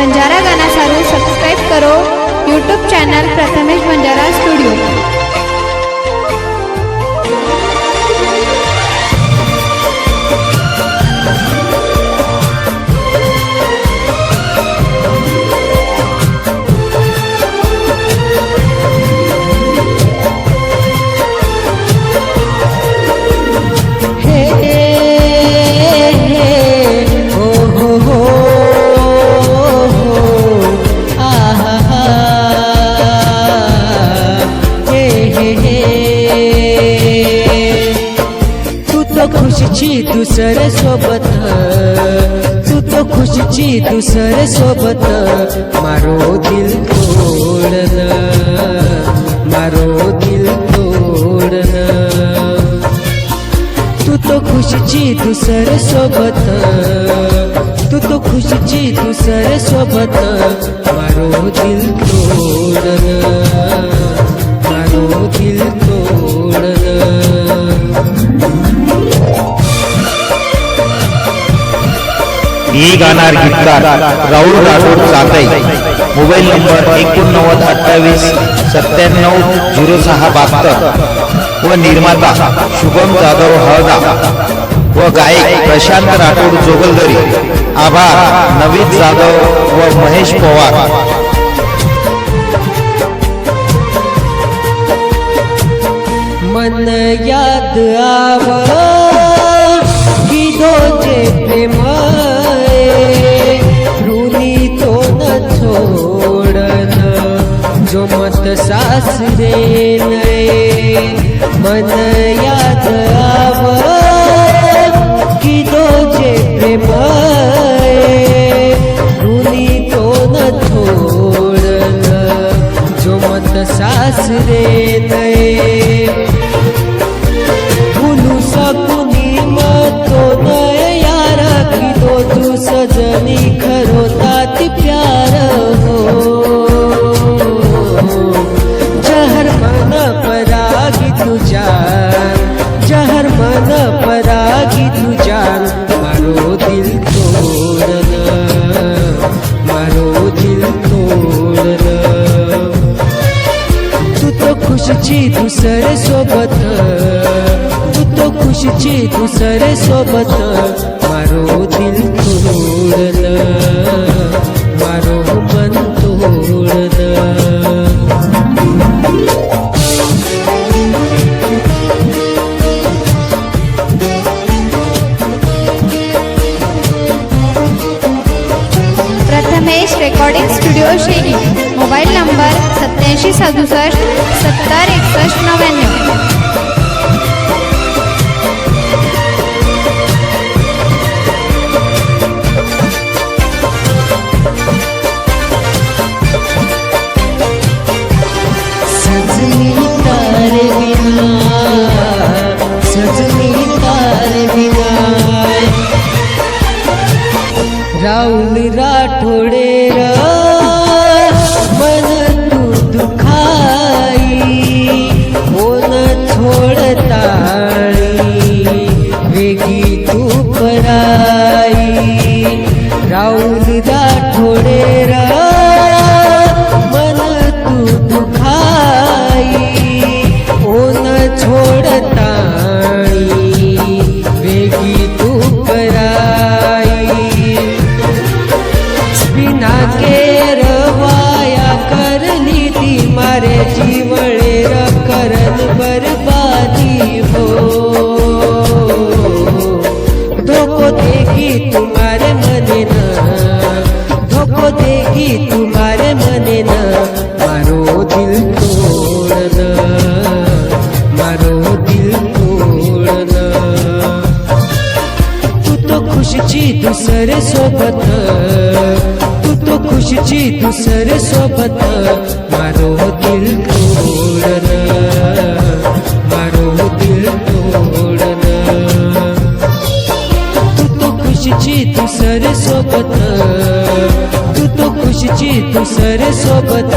बंजारा गाना सारू सब्सक्राइब करो YouTube channel Prathamesh Banjara studio. खुशीची दुसरे सोबत तू तो खुशीची दुसरे सोबत मारो दिल तोडन मारो दिल तोडन तू तो खुशीची दुसरे सोबत तू तो खुशीची दुसरे सोबत मारो दिल तोडन मारो दिल तोडन। ये गाणार गीतकार राहुल राठोड चाकई, मोबाईल नंबर 89 28 97 06 व निर्माता शुभम जाधव हळदा व गायक प्रशांत राठोड जोगलदरी। आभार नवीन जाधव व महेश पवार। मन याद आव गीतोचे प्रेम ऋणी तो न छोड़न जो मत सासरे नये। मन याद आव गीतोचे प्रेम ऋणी तो न छोड़न जो मत सासरे नये। भूलू सकुनी मतो नये यार की दो तू सजनी खरो ताती प्यार हो। जहर मन परागी तू जान जहर मन परागी तू जान मारो दिल तोड़न मारो दिल तोड़न। तू तो खुशीची दुसरे सोबत तू तो खुशीची दुसरे सोबत मारो दिल तोड़न मारो मन तोड़न। प्रथमेश रेकॉर्डिंग स्टूडियो शेरी, मोबाईल नंबर 87 67 70 61 99। सजनी तारे बिना सजनी तारे बिना राहुल राठोडे मन तू दुखाई कोण छोड़ताळी वेगी तू पराई। राहुल राठोडे मन तू दुखाई कोण छोड़ताळी वेगी तू पराई। बिना केर वाया करली ती मारे जीवळे करन बर्बादी हो। धोको देगी तुम्हारे मने न धोको देगी तुम्हारे मने न मारो दिल तोड़न मारो दिल तोड़न। तू तो खुशीची दुसरे सोबत तू तो खुशीची दुसरे सोबत मारो दिल तोड़न मारो दिल तोड़न। तू तो खुशीची दुसरे सोबत तू तो खुशीची दुसरे सोबत